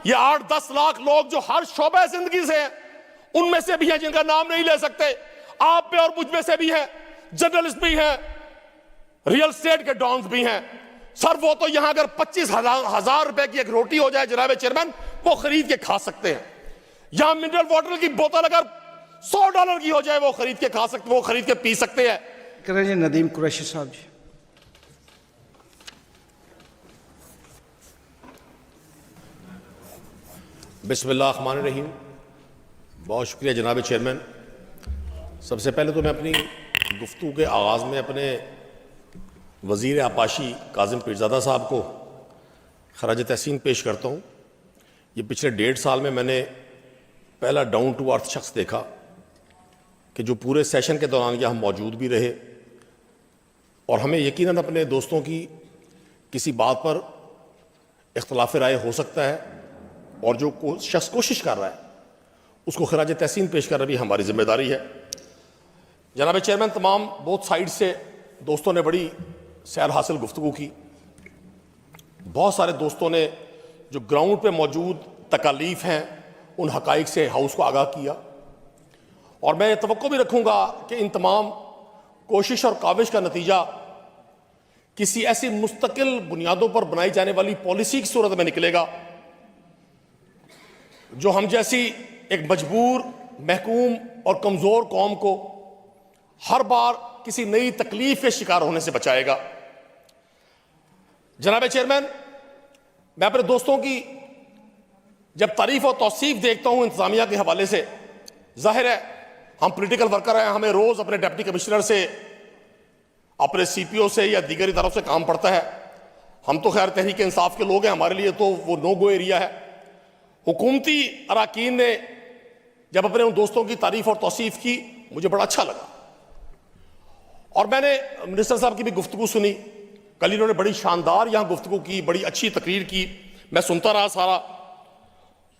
ये 8-10 लाख लोग जो हर शोबे जिंदगी से हैं, उनमें से भी हैं जिनका नाम नहीं ले सकते। आप पे और मुझ में से भी हैं, जर्नलिस्ट भी हैं, रियल एस्टेट के डॉन्स भी हैं। सर वो तो यहां अगर 25,000 रुपए की एक रोटी हो जाए जनाब चेयरमैन, वो खरीद के खा सकते हैं। यहां मिनरल वाटर की बोतल अगर $100 की हो जाए वो खरीद के खा सकते, वो खरीद के पी सकते हैं। जी नदीम कुरैशी साहब जी। बिस्मिल्लाहिर्रहमानिर्रहीम। बहुत शुक्रिया जनाब चेयरमैन। सबसे पहले तो मैं अपनी गुफ्तगू के आगाज़ में अपने वज़ीर आपाशी काज़िम पीरज़ादा साहब को खराज तहसीन पेश करता हूँ। ये पिछले 1.5 साल में मैंने पहला डाउन टू अर्थ शख्स देखा कि जो पूरे सेशन के दौरान यहाँ मौजूद भी रहे और हमें यकीनन अपने दोस्तों की किसी बात पर इख्तलाफ राय हो सकता है और जो शख्स कोशिश कर रहा है उसको खराज तहसीन पेश करना भी हमारी जिम्मेदारी है। जनाब चेयरमैन, तमाम बोथ साइड से दोस्तों ने बड़ी सैर हासिल गुफ्तगू की। बहुत सारे दोस्तों ने जो ग्राउंड पे मौजूद तकालीफ हैं उन हकाइक से हाउस को आगाह किया और मैं तवक्को भी रखूँगा कि इन तमाम कोशिश और काविश का नतीजा किसी ऐसी मुस्तकिल बुनियादों पर बनाई जाने वाली पॉलिसी की सूरत में निकलेगा जो हम जैसी एक मजबूर, महकूम और कमज़ोर कौम को हर बार किसी नई तकलीफ के शिकार होने से बचाएगा। जनाब चेयरमैन, मैं अपने दोस्तों की जब तारीफ और तौसीफ देखता हूं इंतजामिया के हवाले से, जाहिर है हम पॉलिटिकल वर्कर हैं, हमें रोज अपने डिप्टी कमिश्नर से, अपने CPO से या दीगरी तरफ से काम पड़ता है। हम तो खैर तहरीक इंसाफ के लोग हैं, हमारे लिए तो वो नो गो एरिया है। हुकूमती अराकीन ने जब अपने उन दोस्तों की तारीफ और तौसीफ की, मुझे बड़ा अच्छा लगा और मैंने मिनिस्टर साहब की भी गुफ्तगू सुनी। कल इन्होंने बड़ी शानदार यहां गुफ्तगू की, बड़ी अच्छी तकरीर की, मैं सुनता रहा सारा।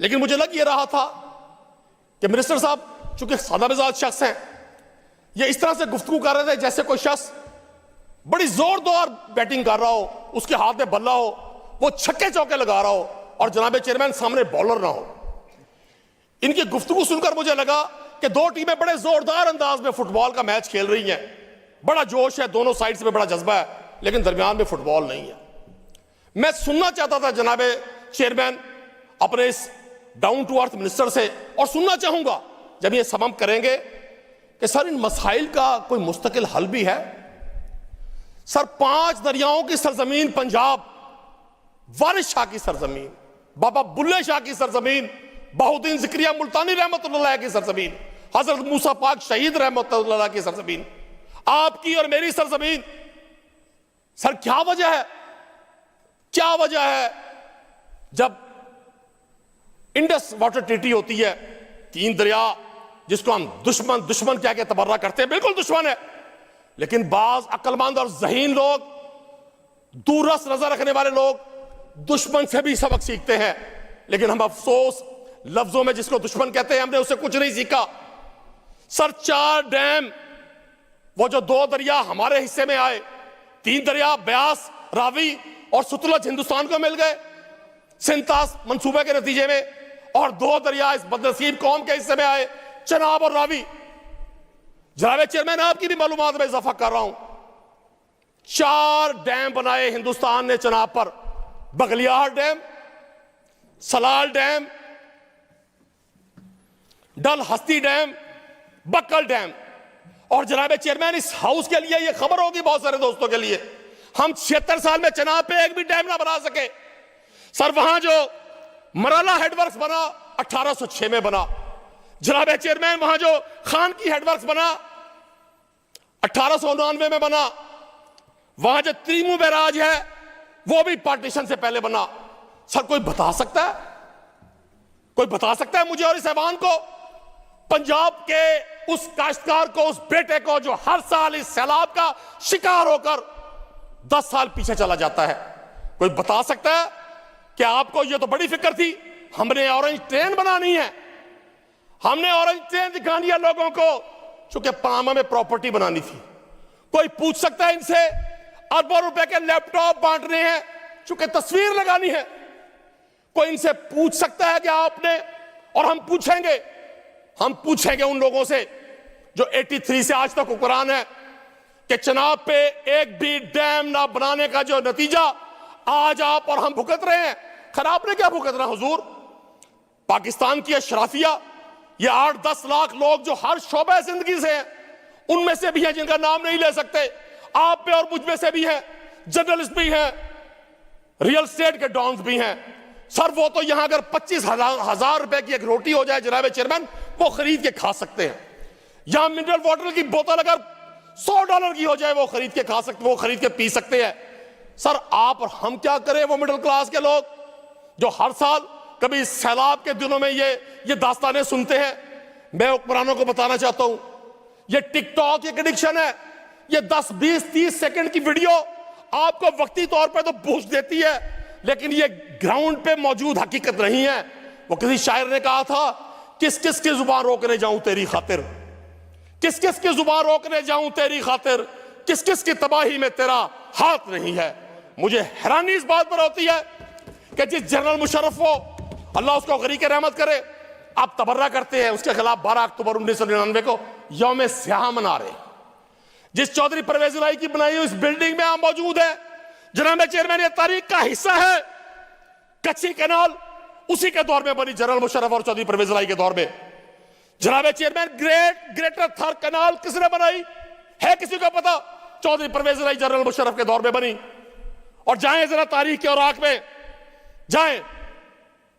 लेकिन मुझे लग ये रहा था कि मिनिस्टर साहब चूंकि सादा मिजाज शख्स हैं, ये इस तरह से गुफ्तगू कर रहे थे जैसे कोई शख्स बड़ी जोरदार बैटिंग कर रहा हो, उसके हाथ में बल्ला हो, वो छक्के चौके लगा रहा हो और जनाब चेयरमैन सामने बॉलर ना हो। इनकी गुफ्तगू सुनकर मुझे लगा कि दो टीमें बड़े जोरदार अंदाज में फुटबॉल का मैच खेल रही हैं, बड़ा जोश है, दोनों साइड्स में बड़ा जज्बा है, लेकिन दरमियान में फुटबॉल नहीं है। मैं सुनना चाहता था जनाब चेयरमैन अपने इस डाउन टू अर्थ मिनिस्टर से, और सुनना चाहूंगा जब ये समम करेंगे कि सर इन मसाइल का कोई मुस्तकिल हल भी है। सर 5 दरियाओं की सरजमीन पंजाब, वारिस शाह की सरजमीन, बाबा बुल्ले शाह की सरजमीन, बहुद्दीन ज़िक्रिया मुल्तानी रहमतुल्लाह की सरजमीन, हजरत मूसा पाक शहीद रहमतुल्लाह की सरजमीन, आपकी और मेरी सरजमीन। सर क्या वजह है, क्या वजह है जब इंडस वाटर ट्रीटी होती है, 3 दरिया जिसको हम दुश्मन दुश्मन कह के तबर्रा करते हैं, बिल्कुल दुश्मन है, लेकिन बाज अक्लमंद और ज़हीन लोग, दूरस नजर रखने वाले लोग दुश्मन से भी सबक सीखते हैं। लेकिन हम अफसोस लफ्जों में जिसको दुश्मन कहते हैं, हमने उससे कुछ नहीं सीखा। सर 4 डैम, वो जो 2 दरिया हमारे हिस्से में आए, 3 दरिया ब्यास, रावी और सतलुज हिंदुस्तान को मिल गए सिंतास मंसूबे के नतीजे में, और 2 दरिया इस बदनसीब कौम के हिस्से में आए, चनाब और रावी। जनाब चेयरमैन, आपकी भी मालूमात में इजाफा कर रहा हूं, 4 डैम बनाए हिंदुस्तान ने चनाब पर, बगलियार डैम, सलाल डैम, डल हस्ती डैम, बक्कल डैम। और जनाब चेयरमैन, इस हाउस के लिए यह खबर होगी बहुत सारे दोस्तों के लिए, हम 76 साल में चनाब पे एक भी डैम ना बना सके। सर वहां जो मराला हेडवर्क्स बना 1806 में बना। जनाब चेयरमैन, वहां जो खान की हेडवर्क्स बना 1899 में बना। वहां जो त्रिमू बैराज है वो भी पार्टीशन से पहले बना। सर कोई बता सकता है, कोई बता सकता है मुझे और इस ऐवान को, पंजाब के उस काश्तकार को, उस बेटे को जो हर साल इस सैलाब का शिकार होकर 10 साल पीछे चला जाता है, कोई बता सकता है कि आपको ये तो बड़ी फिक्र थी, हमने ऑरेंज ट्रेन बनानी है, हमने ऑरेंज ट्रेन दिखानी है लोगों को, चूंकि पनामा में प्रॉपर्टी बनानी थी। कोई पूछ सकता है इनसे, अरबों रुपए के लैपटॉप बांटने हैं, चूंकि तस्वीर लगानी है। कोई इनसे पूछ सकता है कि आपने, और हम पूछेंगे उन लोगों से जो 83 से आज तक हुक्मरान है कि चनाब पे एक भी डैम ना बनाने का जो नतीजा आज आप और हम भुगत रहे हैं। खैर आपने क्या भुगतना हुजूर? पाकिस्तान की अशराफिया, ये 8-10 लाख लोग जो हर शोबे जिंदगी से हैं, उनमें से भी हैं जिनका नाम नहीं ले सकते, आप पे और मुझ में से भी हैं, जर्नलिस्ट भी हैं, रियल एस्टेट के डॉन्स भी हैं। सर वो तो यहां अगर 25,000 रुपए की एक रोटी हो जाए जनाब चेयरमैन, वो खरीद के खा सकते हैं। यहां मिनरल वाटर की बोतल अगर $100 की हो जाए वो खरीद के खा सकते, वो खरीद के पी सकते हैं। सर आप और हम क्या करें, वो मिडिल क्लास के लोग जो हर साल कभी सैलाब के दिनों में ये दास्तानें सुनते हैं। मैं हुक्मरानों को बताना चाहता हूं, ये टिकटॉक एक एडिक्शन है। ये 10, 20, 30 सेकंड की वीडियो आपको वक्ती तौर पे तो बूस्ट देती है, लेकिन ये ग्राउंड पे मौजूद हकीकत नहीं है। वो किसी शायर ने कहा था, किस किस की जुबान रोकने जाऊं तेरी खातिर, किस किस की जुबान रोकने जाऊं तेरी खातिर, किस किस की तबाही में तेरा हाथ नहीं है। मुझे हैरानी इस बात पर होती है कि जिस जनरल मुशर्रफ को, अल्लाह उसको गरीक रहमत करे, आप तबर्रा करते हैं, उसके खिलाफ 12 अक्टूबर 1999 को यौम स्याह मना रहे। जिस चौधरी परवेज इलाही की बनाई हुई इस बिल्डिंग में आप मौजूद है, जनाब चेयरमैन, ये तारीख का हिस्सा है। कच्ची कैनाल उसी के दौर में बनी, जनरल मुशर्रफ और चौधरी परवेज इलाही के दौर में। जनाब चेयरमैन, ग्रेटर थर कैनाल किसने बनाई है, किसी को पता? चौधरी परवेज इलाही जनरल मुशर्रफ के दौर में बनी। और जाएं जरा तारीख के औराक में जाएं,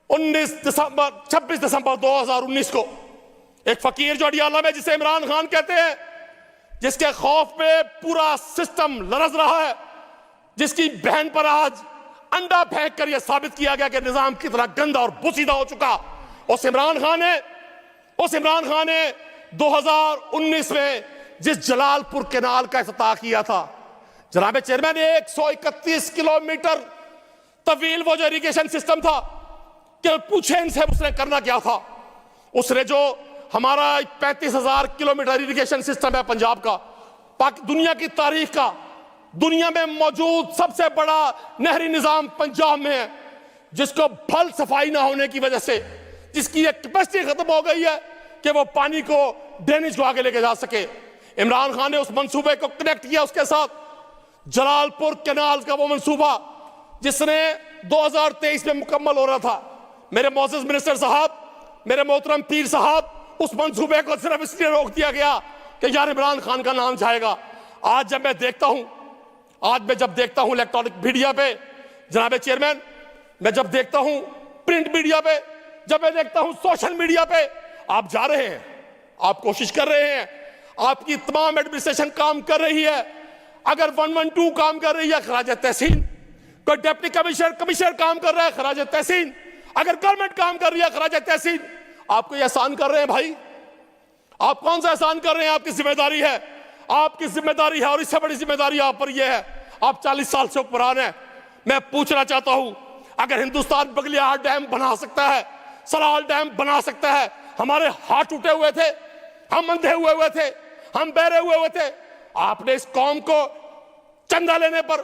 26 दिसंबर 2019 को एक फकीर जो अडियाला में, जिसे इमरान खान कहते हैं, जिसके खौफ में पूरा सिस्टम लरज रहा है, जिसकी बहन पर आज अंडा फेंक कर यह साबित किया गया कि निजाम कितना गंदा और बुसीदा हो चुका, उस इमरान खान ने 2019 में जिस जलालपुर कैनाल का इफ्तिताह किया था, जनाब चेयरमैन, 131 किलोमीटर तवील वो जो इरिगेशन सिस्टम था, कि पूछे इनसे उसने करना क्या था। उसने जो हमारा 35,000 किलोमीटर इरिगेशन सिस्टम है पंजाब का, दुनिया की तारीख का, दुनिया में मौजूद सबसे बड़ा नहरी निजाम पंजाब में है, जिसको भल सफाई ना होने की वजह से, जिसकी एक कैपेसिटी खत्म हो गई है कि वो पानी को, ड्रेनेज को आगे लेके जा सके। इमरान खान ने उस मंसूबे को कनेक्ट किया उसके साथ, जलालपुर कैनाल का वो मंसूबा जिसने 2023 में मुकम्मल हो रहा था। मेरे मौजूद मिनिस्टर साहब, मेरे मोहतरम पीर साहब, उस मंसूबे को सिर्फ इसलिए रोक दिया गया कि यार इमरान खान का नाम जाएगा। आज जब मैं देखता हूं इलेक्ट्रॉनिक मीडिया पे, जनाब चेयरमैन, मैं जब देखता हूं प्रिंट मीडिया पे, जब मैं देखता हूं सोशल मीडिया पे, आप जा रहे हैं, आप कोशिश कर रहे हैं, आपकी तमाम एडमिनिस्ट्रेशन काम कर रही है। अगर 112 काम कर रही है, खराज तहसीन। कोई डिप्टी कमिश्नर काम कर रहा है, खराज तहसीन। अगर गवर्नमेंट काम कर रही है, खराज तहसीन। आपको यह एहसान कर रहे हैं भाई, आप कौन सा एहसान कर रहे हैं? आपकी जिम्मेदारी है, आपकी जिम्मेदारी है, और इससे बड़ी जिम्मेदारी आप पर यह है, आप 40 साल से हुक्मरान हैं। मैं पूछना चाहता हूं, अगर हिंदुस्तान बगलियाहाट डैम बना सकता है, सलाल डैम बना सकता है, हमारे हाथ टूटे हुए थे, हम अंधे हुए थे, हम बहरे हुए थे, आपने इस कौम को चंदा लेने पर,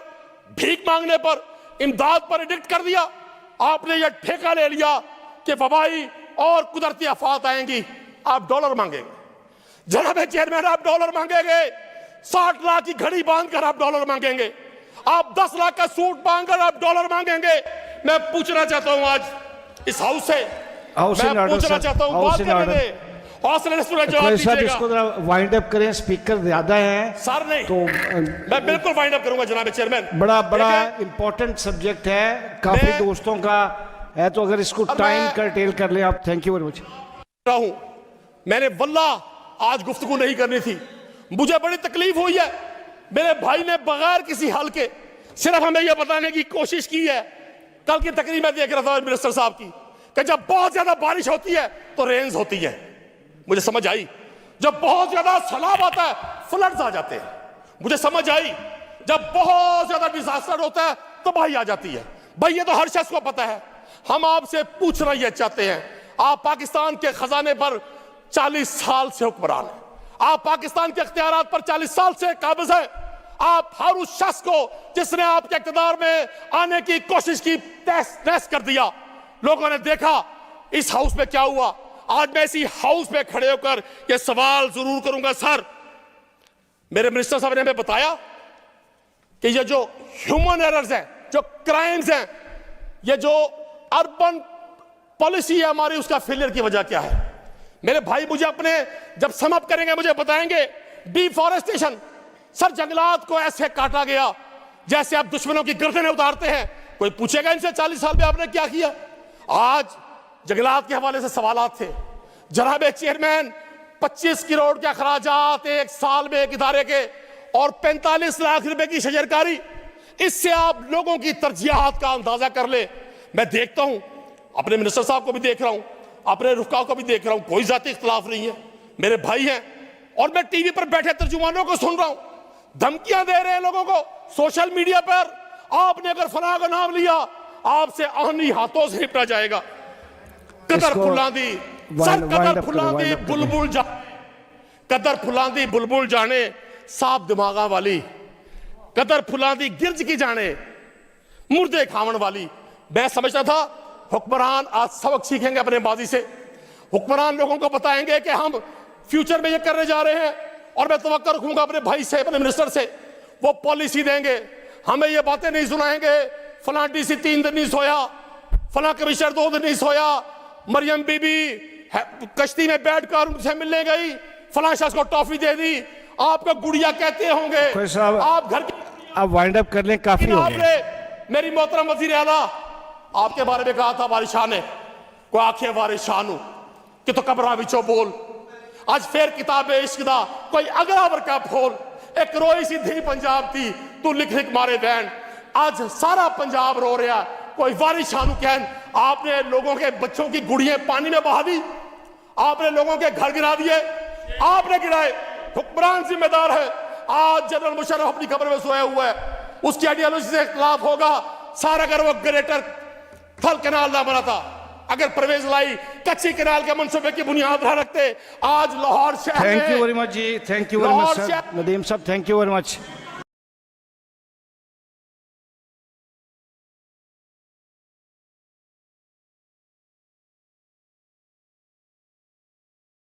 भीख मांगने पर, इमदाद पर एडिक्ट कर दिया। आपने यह ठेका ले लिया कि वबाई और कुदरती आफात आएंगी, आप डॉलर मांगेंगे। जनाब चेयरमैन, आप डॉलर मांगेंगे, 60 लाख की घड़ी बांधकर आप डॉलर मांगेंगे, आप 10 लाख का सूट बांधकर आप डॉलर मांगेंगे। मैं पूछना चाहता हूं आज इस हाउस से, मैं पूछना चाहता हूं, बात करने दें, हौसले से जवाब दीजिएगा। इसको वाइंड अप करें, स्पीकर ज्यादा है सर। नहीं तो मैं बिल्कुल वाइंड अप करूंगा जनाब चेयरमैन। बड़ा इंपॉर्टेंट सब्जेक्ट है, काफी दोस्तों का है, तो अगर इसको टाइम कर्टेल कर ले आप। Thank you very much. मैंने वल्लाह आज गुफ्तगू नहीं करनी थी, मुझे बड़ी तकलीफ हुई है। मेरे भाई ने बगैर किसी हल के सिर्फ हमें यह बताने की कोशिश की है। कल की तकरीर में देख रहा था मिनिस्टर साहब की, कि जब बहुत ज्यादा बारिश होती है तो रेंज होती है। मुझे समझ आई, जब बहुत ज्यादा सैलाब आता है फ्लड्स आ जाते हैं। मुझे समझ आई, जब बहुत ज्यादा डिजास्टर होता है तो भाई आ जाती है। भाई ये तो हर शख्स को पता है। हम आपसे पूछना यह चाहते हैं, आप पाकिस्तान के खजाने पर 40 साल से हुक्मरान हैं, आप पाकिस्तान के इख्तियारात पर 40 साल से काबिज हैं। आप हर उस शख्स को जिसने आपके इख्तियार में आने की कोशिश की तहस नहस कर दिया, लोगों ने देखा इस हाउस में क्या हुआ। आज मैं इसी हाउस में खड़े होकर यह सवाल जरूर करूंगा। सर, मेरे मिनिस्टर साहब ने हमें बताया कि ये जो ह्यूमन एरर्स हैं, जो क्राइम्स हैं, ये जो अर्बन पॉलिसी है हमारी, उसका फेलियर की वजह क्या है। मेरे भाई मुझे अपने जब समअप करेंगे मुझे बताएंगे। डिफॉरेस्टेशन, सर जंगलात को ऐसे काटा गया जैसे आप दुश्मनों की गर्दनें उतारते हैं। कोई पूछेगा इनसे 40 साल में आपने क्या किया। आज जंगलात के हवाले से सवालात थे। जनाब चेयरमैन, 25 करोड़ के अखराजात एक साल में एक इदारे के और 45 लाख रुपए की शजरकारी, इससे आप लोगों की तरजीहात का अंदाजा कर ले। मैं देखता हूं, अपने मिनिस्टर साहब को भी देख रहा हूं, अपने रुफका को भी देख रहा हूं, कोई जाती इख्तलाफ नहीं है, मेरे भाई हैं। और मैं टीवी पर बैठे तर्जुमानों को सुन रहा हूं, धमकियां दे रहे हैं लोगों को सोशल मीडिया पर। आपने अगर फलां का नाम लिया आपसे आहनी हाथों से निपटा जाएगा। कदर फुलांदी, सर कदर फुलांदी बुलबुल जा, कदर फुलांदी बुलबुल जाने साफ दिमागा वाली, कदर फुलांदी गिरज की जाने मुर्दे खावन वाली। मैं समझता था हुक्मरान आज सबक सीखेंगे अपने माजी से। हुक्मरान लोगों को बताएंगे कि हम फ्यूचर में ये करने जा रहे हैं। और मैं तवक्को रखूंगा अपने भाई से, अपने मिनिस्टर से, वो पॉलिसी देंगे। हमें ये बातें नहीं सुनाएंगे फलां डीसी 3 दिन नहीं सोया, फलां कमिश्नर 2 दिन नहीं सोया, मरियम बीबी कश्ती में बैठकर उनसे मिलने गई, फलां शख्स को टॉफी दे दी। आपको गुड़िया कहते होंगे, आप घर आप वाइंड अप कर लें, काफी हो गया। मेरी मोहतरम वज़ीर आला, आपके बारे में कहा था वारिस शाह ने, को आखे वारिस शाह नू कि तो कबरा विचो बोल। आज फिर किताब इश्क दा कोई अगला वर्का फोल, एक रोई सी धी पंजाब थी तू लिख लिख मारे बैन। आज सारा पंजाब रो रहा, कोई वारिस शाह नू कहन। आपने लोगों के बच्चों की गुड़ियां पानी में बहा दी, आपने लोगों के घर गिरा दिए, आपने गिराए। हुक्मरान जिम्मेदार है। आज जनरल मुशर्रफ अपनी खबर में सोया हुआ है, उसकी आइडियोलॉजी से इख्तिलाफ होगा। सारा अगर वो ग्रेटर थल कैनाल ना बना था, अगर परवेज लाई कच्ची कैनाल के मंसूबे की बुनियाद ना रखते, आज लाहौर शहर में। थैंक यू वेरी मच जी, thank you very much sir. Nadeem साहब, थैंक यू वेरी मच।